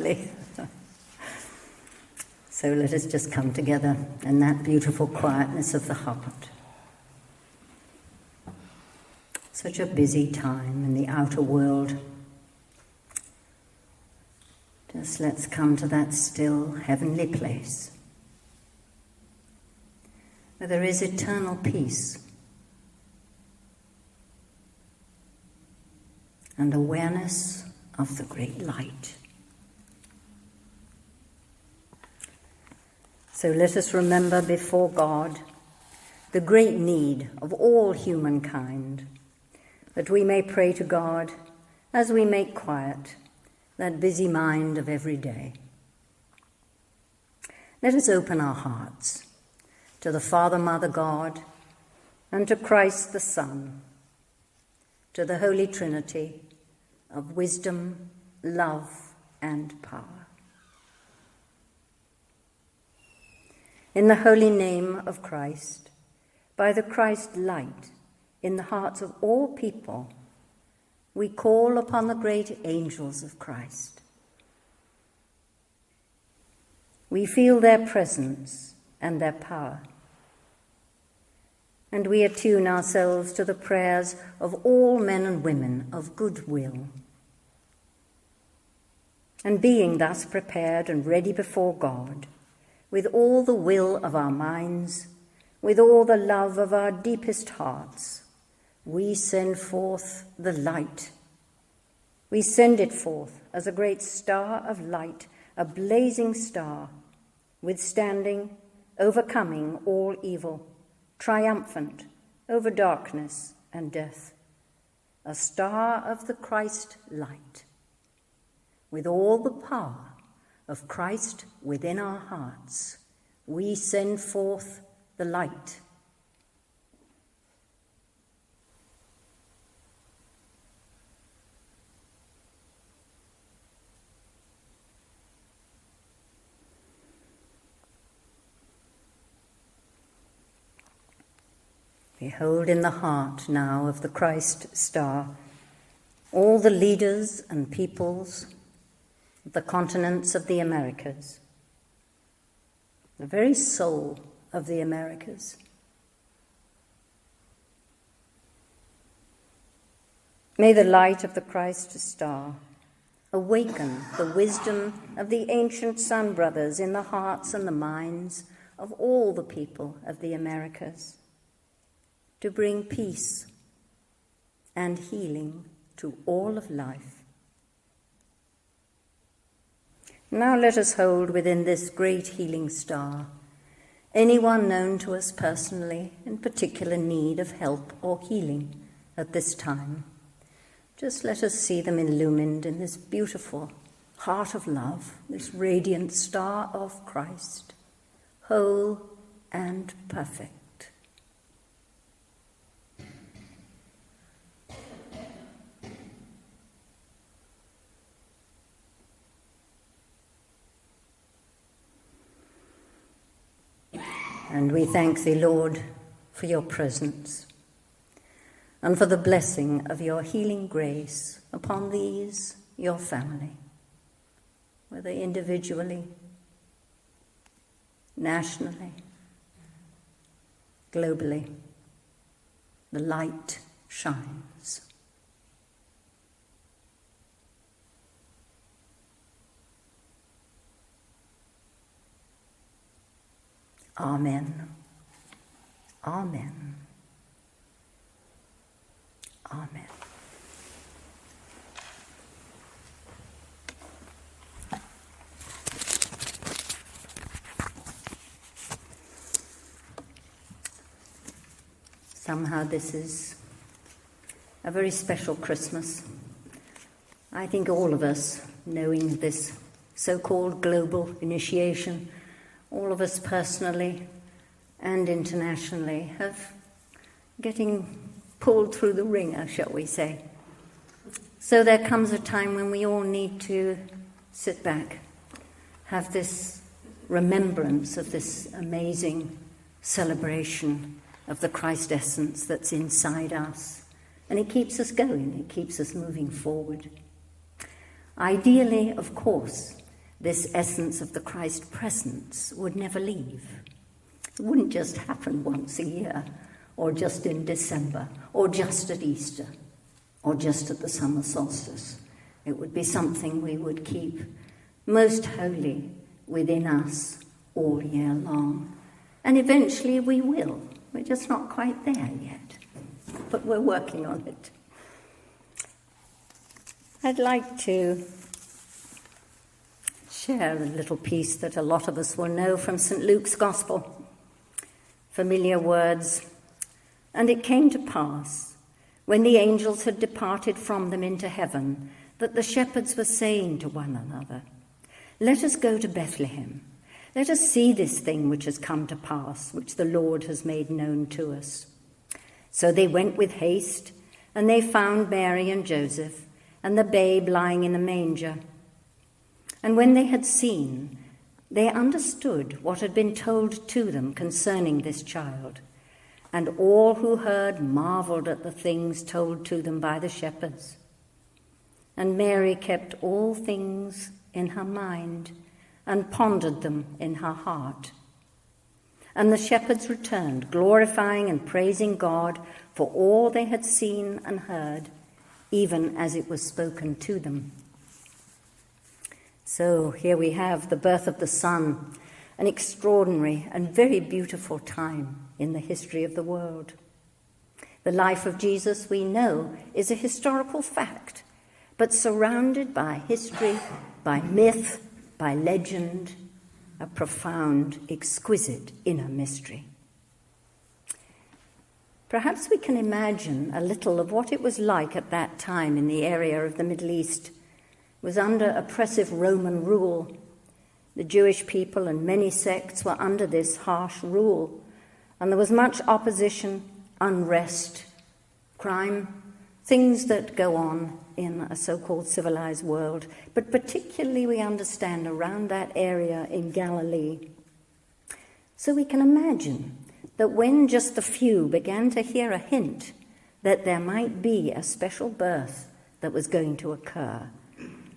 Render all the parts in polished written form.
nicely. So let us just come together in that beautiful quietness of the heart. Such a busy time in the outer world. Just let's come to that still heavenly place where there is eternal peace and awareness of the great light. So let us remember before God the great need of all humankind, that we may pray to God as we make quiet that busy mind of every day. Let us open our hearts to the Father, Mother, God, and to Christ the Son, to the Holy Trinity of wisdom, love, and power. In the holy name of Christ, by the Christ light in the hearts of all people, we call upon the great angels of Christ. We feel their presence and their power, and we attune ourselves to the prayers of all men and women of good will. And being thus prepared and ready before God, with all the will of our minds, with all the love of our deepest hearts, we send forth the light. We send it forth as a great star of light, a blazing star, withstanding, overcoming all evil, triumphant over darkness and death, a star of the Christ light, with all the power of Christ within our hearts, we send forth the light. Behold in the heart now of the Christ star all the leaders and peoples of the continents of the Americas, the very soul of the Americas. May the light of the Christ star awaken the wisdom of the ancient Sun Brothers in the hearts and the minds of all the people of the Americas, to bring peace and healing to all of life. Now let us hold within this great healing star anyone known to us personally in particular need of help or healing at this time. Just let us see them illumined in this beautiful heart of love, this radiant star of Christ, whole and perfect. And we thank thee, Lord, for your presence and for the blessing of your healing grace upon these, your family, whether individually, nationally, globally. The light shines. Amen. Amen. Amen. Somehow this is a very special Christmas. I think all of us, knowing this so-called global initiation, all of us personally and internationally have getting pulled through the ringer, shall we say. So there comes a time when we all need to sit back, have this remembrance of this amazing celebration of the Christ essence that's inside us. And it keeps us going, it keeps us moving forward. Ideally, of course, this essence of the Christ presence would never leave. It wouldn't just happen once a year, or just in December, or just at Easter, or just at the summer solstice. It would be something we would keep most holy within us all year long. And eventually we will. We're just not quite there yet, but we're working on it. I'd like to share a little piece that a lot of us will know from St. Luke's Gospel. Familiar words. And it came to pass, when the angels had departed from them into heaven, that the shepherds were saying to one another, "Let us go to Bethlehem. Let us see this thing which has come to pass, which the Lord has made known to us." So they went with haste, and they found Mary and Joseph, and the babe lying in a manger. And when they had seen, they understood what had been told to them concerning this child. And all who heard marveled at the things told to them by the shepherds. And Mary kept all things in her mind and pondered them in her heart. And the shepherds returned, glorifying and praising God for all they had seen and heard, even as it was spoken to them. So here we have the birth of the Son, an extraordinary and very beautiful time in the history of the world. The life of Jesus, we know, is a historical fact, but surrounded by history, by myth, by legend, a profound, exquisite inner mystery. Perhaps we can imagine a little of what it was like at that time in the area of the Middle East. It was under oppressive Roman rule. The Jewish people and many sects were under this harsh rule, and there was much opposition, unrest, crime, things that go on in a so-called civilized world, but particularly we understand around that area in Galilee. So we can imagine that when just the few began to hear a hint that there might be a special birth that was going to occur,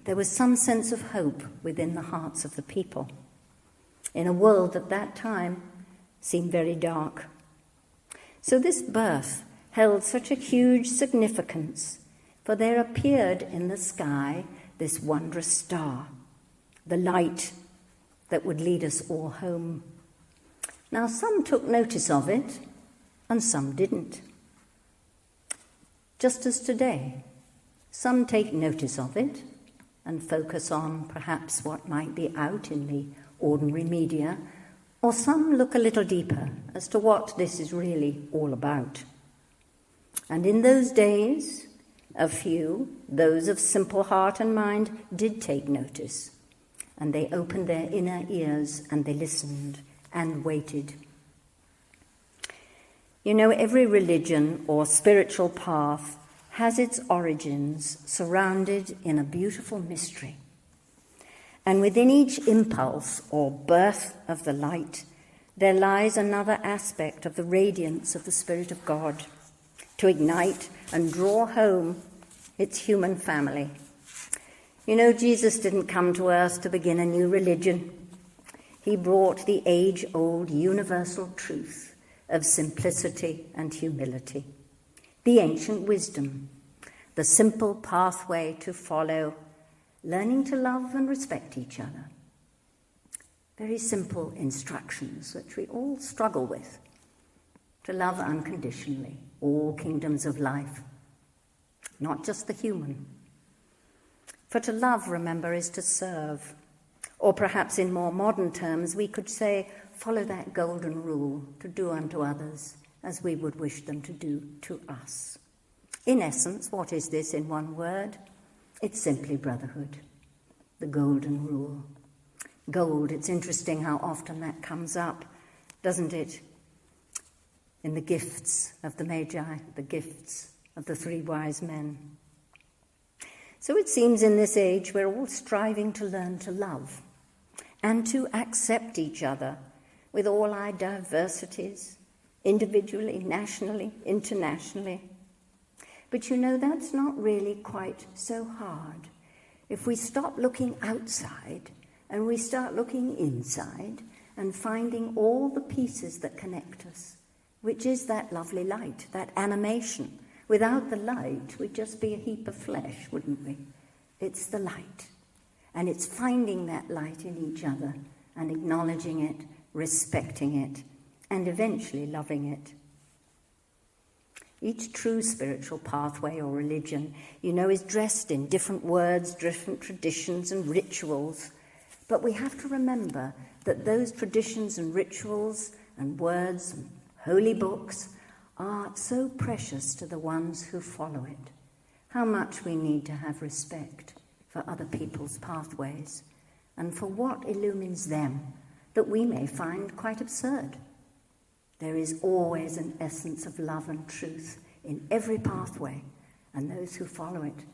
there was some sense of hope within the hearts of the people, in a world at that time seemed very dark. So this birth held such a huge significance, for there appeared in the sky this wondrous star, the light that would lead us all home. Now, some took notice of it, and some didn't. Just as today, some take notice of it and focus on perhaps what might be out in the ordinary media, or some look a little deeper as to what this is really all about. And in those days, a few, those of simple heart and mind, did take notice, and they opened their inner ears and they listened and waited. You know, every religion or spiritual path has its origins surrounded in a beautiful mystery. And within each impulse or birth of the light, there lies another aspect of the radiance of the Spirit of God to ignite and draw home its human family. You know, Jesus didn't come to earth to begin a new religion. He brought the age-old universal truth of simplicity and humility, the ancient wisdom, the simple pathway to follow, learning to love and respect each other. Very simple instructions which we all struggle with. To love unconditionally all kingdoms of life, not just the human. For to love, remember, is to serve. Or perhaps in more modern terms, we could say, follow that golden rule to do unto others as we would wish them to do to us. In essence, what is this in one word? It's simply brotherhood, the golden rule. Gold, it's interesting how often that comes up, doesn't it? In the gifts of the Magi, the gifts of the three wise men. So it seems in this age we're all striving to learn to love and to accept each other with all our diversities, individually, nationally, internationally. But you know, that's not really quite so hard if we stop looking outside and we start looking inside and finding all the pieces that connect us, which is that lovely light, that animation. Without the light, we'd just be a heap of flesh, wouldn't we? It's the light. And it's finding that light in each other and acknowledging it, respecting it, and eventually loving it. Each true spiritual pathway or religion, is dressed in different words, different traditions and rituals. But we have to remember that those traditions and rituals and words and holy books are so precious to the ones who follow it. How much we need to have respect for other people's pathways and for what illumines them that we may find quite absurd. There is always an essence of love and truth in every pathway and those who follow it,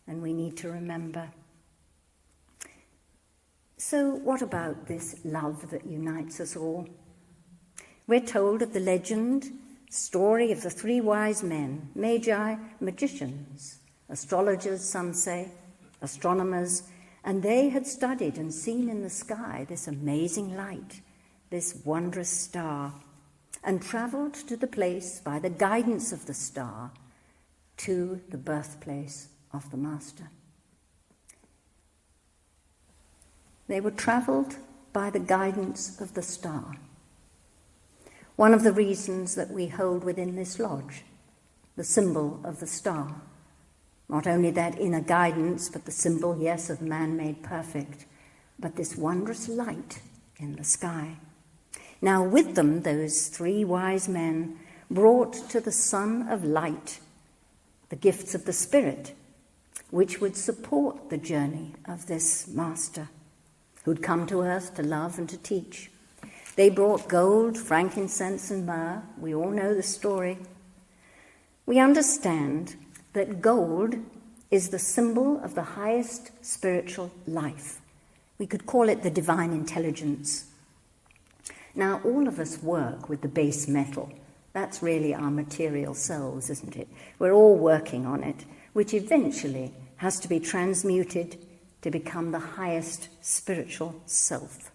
and we need to remember. So what about this love that unites us all? We're told of the legend, story of the 3 wise men, magi, magicians, astrologers, some say, astronomers, and they had studied and seen in the sky this amazing light, this wondrous star, and travelled to the place by the guidance of the star to the birthplace of the Master. They were travelled by the guidance of the star. One of the reasons that we hold within this lodge the symbol of the star. Not only that inner guidance, but the symbol, yes, of man made perfect, but this wondrous light in the sky. Now with them, those 3 wise men brought to the Son of Light the gifts of the Spirit, which would support the journey of this Master, who'd come to earth to love and to teach. They brought gold, frankincense, and myrrh. We all know the story. We understand that gold is the symbol of the highest spiritual life. We could call it the divine intelligence. Now, all of us work with the base metal. That's really our material selves, isn't it? We're all working on it, which eventually has to be transmuted to become the highest spiritual self.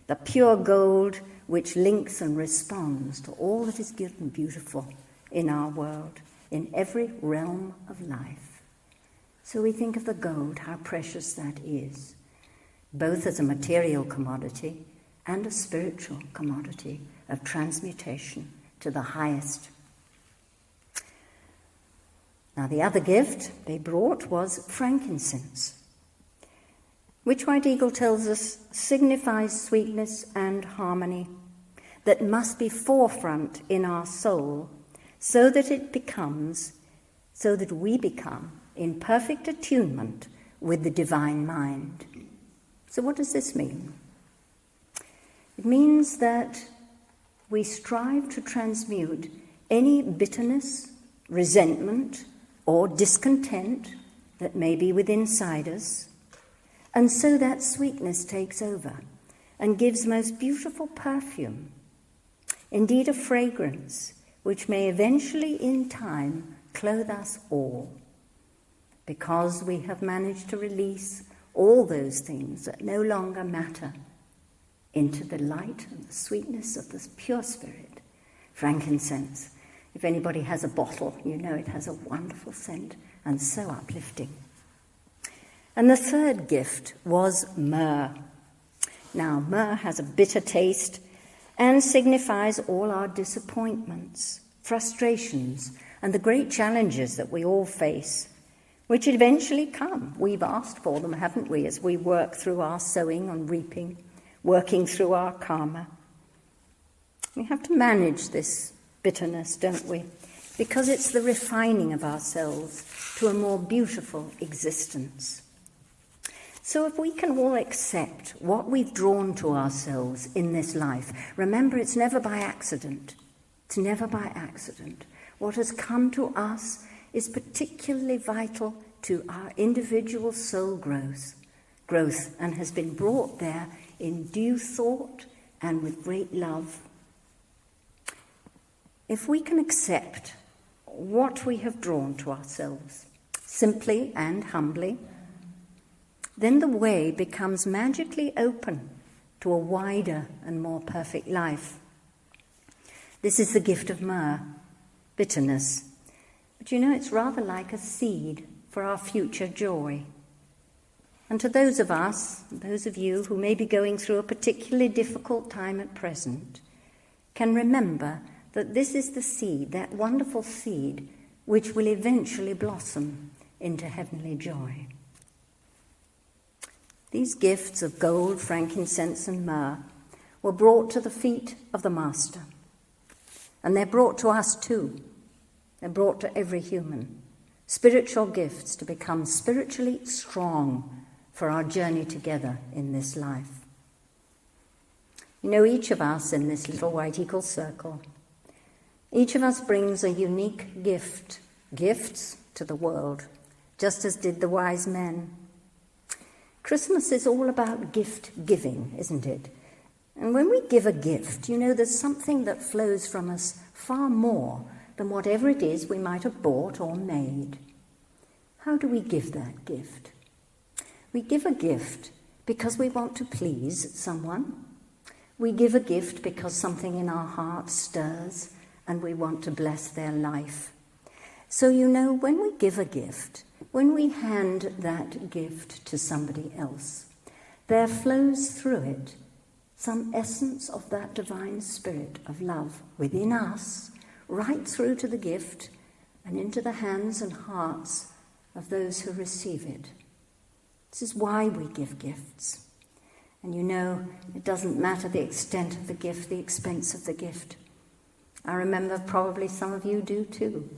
The pure gold which links and responds to all that is good and beautiful in our world, in every realm of life. So we think of the gold, how precious that is, both as a material commodity and a spiritual commodity of transmutation to the highest. Now the other gift they brought was frankincense, which White Eagle tells us signifies sweetness and harmony that must be forefront in our soul so that we become in perfect attunement with the divine mind. So what does this mean? It means that we strive to transmute any bitterness, resentment, or discontent that may be within inside us, and so that sweetness takes over and gives most beautiful perfume, indeed a fragrance, which may eventually in time clothe us all, because we have managed to release all those things that no longer matter into the light and the sweetness of this pure spirit. Frankincense, if anybody has a bottle, you know it has a wonderful scent and so uplifting. And the third gift was myrrh. Now, myrrh has a bitter taste and signifies all our disappointments, frustrations, and the great challenges that we all face, which eventually come. We've asked for them, haven't we, as we work through our sowing and reaping, working through our karma. We have to manage this bitterness, don't we? Because it's the refining of ourselves to a more beautiful existence. So if we can all accept what we've drawn to ourselves in this life, remember it's never by accident. It's never by accident. What has come to us is particularly vital to our individual soul growth and has been brought there in due thought and with great love. If we can accept what we have drawn to ourselves, simply and humbly, then the way becomes magically open to a wider and more perfect life. This is the gift of myrrh, bitterness. But it's rather like a seed for our future joy. And to those of us, those of you who may be going through a particularly difficult time at present, can remember that this is the seed, that wonderful seed, which will eventually blossom into heavenly joy. These gifts of gold, frankincense, and myrrh were brought to the feet of the Master. And they're brought to us too. They're brought to every human. Spiritual gifts to become spiritually strong for our journey together in this life. Each of us in this little White Eagle circle, each of us brings a unique gifts to the world, just as did the wise men. Christmas is all about gift giving, isn't it? And when we give a gift, there's something that flows from us far more than whatever it is we might have bought or made. How do we give that gift? We give a gift because we want to please someone. We give a gift because something in our heart stirs and we want to bless their life. So when we give a gift, when we hand that gift to somebody else, there flows through it some essence of that divine spirit of love within us, right through to the gift and into the hands and hearts of those who receive it. This is why we give gifts. And it doesn't matter the extent of the gift, the expense of the gift. I remember probably some of you do too,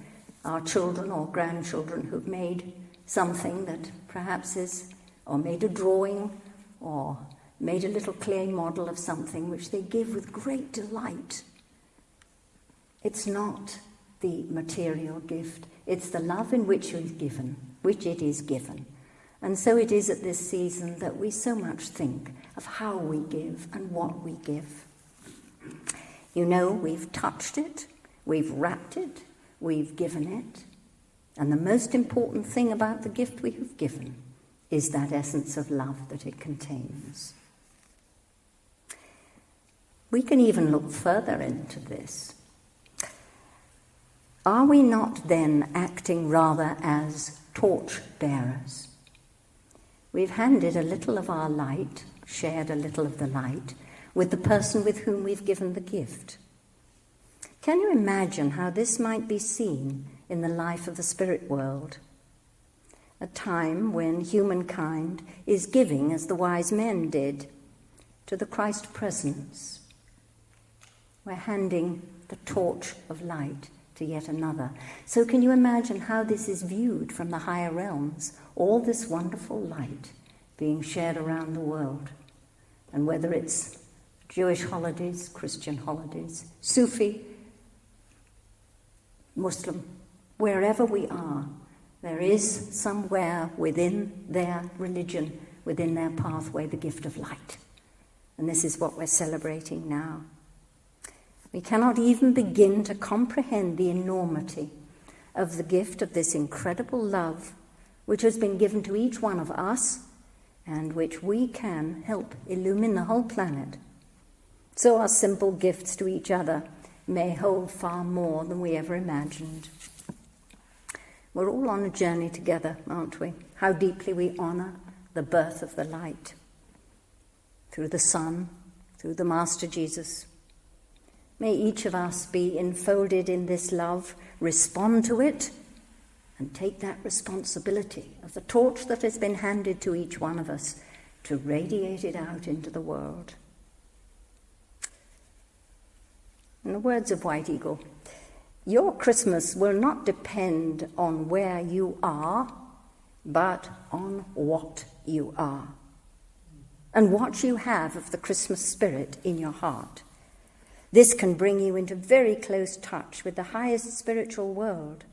our children or grandchildren who've made something that perhaps is, or made a drawing, or made a little clay model of something which they give with great delight. It's not the material gift, it's the love in which it is given. And so it is at this season that we so much think of how we give and what we give. We've touched it, we've wrapped it, we've given it. And the most important thing about the gift we have given is that essence of love that it contains. We can even look further into this. Are we not then acting rather as torch bearers? We've handed a little of our light, shared a little of the light, with the person with whom we've given the gift. Can you imagine how this might be seen in the life of the spirit world? A time when humankind is giving, as the wise men did, to the Christ presence. We're handing the torch of light to yet another. So can you imagine how this is viewed from the higher realms? All this wonderful light being shared around the world. And whether it's Jewish holidays, Christian holidays, Sufi, Muslim, wherever we are, there is somewhere within their religion, within their pathway, the gift of light. And this is what we're celebrating now. We cannot even begin to comprehend the enormity of the gift of this incredible love which has been given to each one of us and which we can help illumine the whole planet. So our simple gifts to each other may hold far more than we ever imagined. We're all on a journey together, aren't we? How deeply we honour the birth of the light through the Son, through the Master Jesus. May each of us be enfolded in this love, respond to it, and take that responsibility of the torch that has been handed to each one of us to radiate it out into the world. In the words of White Eagle, your Christmas will not depend on where you are, but on what you are, and what you have of the Christmas spirit in your heart. This can bring you into very close touch with the highest spiritual world,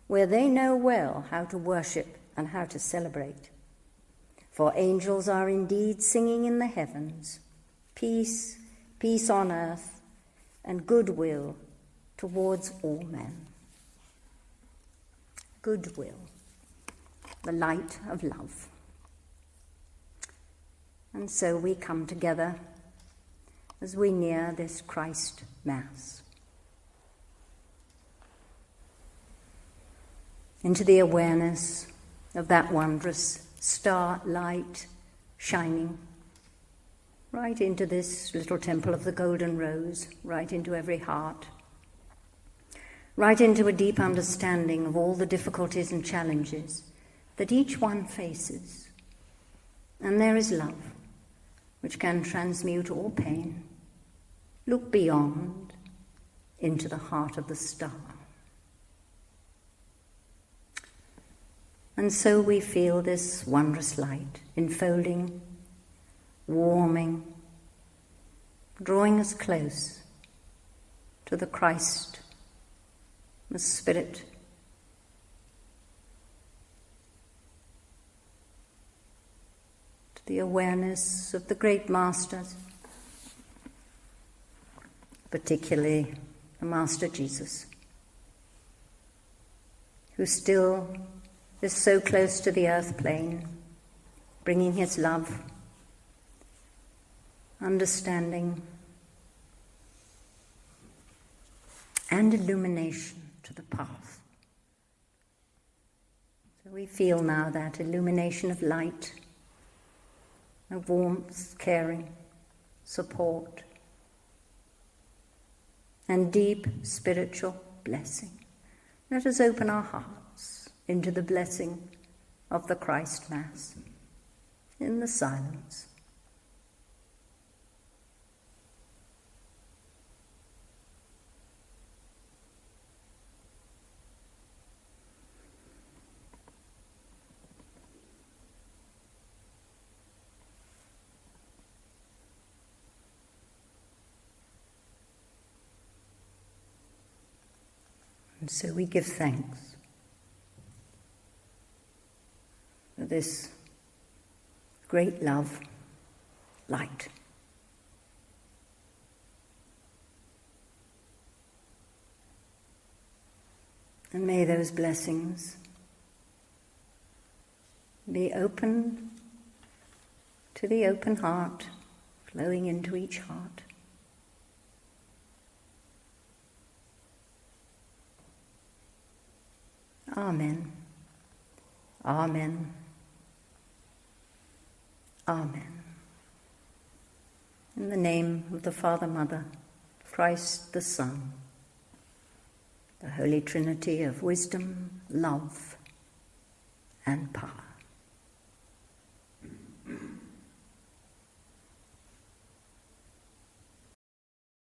where they know well how to worship and how to celebrate. For angels are indeed singing in the heavens, peace, peace on earth, and goodwill towards all men. Goodwill, the light of love. And so we come together as we near this Christ Mass into the awareness of that wondrous star light shining right into this little temple of the Golden Rose, right into every heart, right into a deep understanding of all the difficulties and challenges that each one faces. And there is love, which can transmute all pain. Look beyond into the heart of the star. And so we feel this wondrous light enfolding, warming, drawing us close to the Christ, the Spirit, to the awareness of the great masters, particularly the Master Jesus, who still is so close to the earth plane, bringing his love, understanding, and illumination to the path. So we feel now that illumination of light, of warmth, caring, support, and deep spiritual blessing. Let us open our hearts into the blessing of the Christ Mass in the silence. And so we give thanks for this great love, light. And may those blessings be open to the open heart, flowing into each heart. Amen. Amen. Amen. In the name of the Father, Mother, Christ the Son, the Holy Trinity of wisdom, love, and power.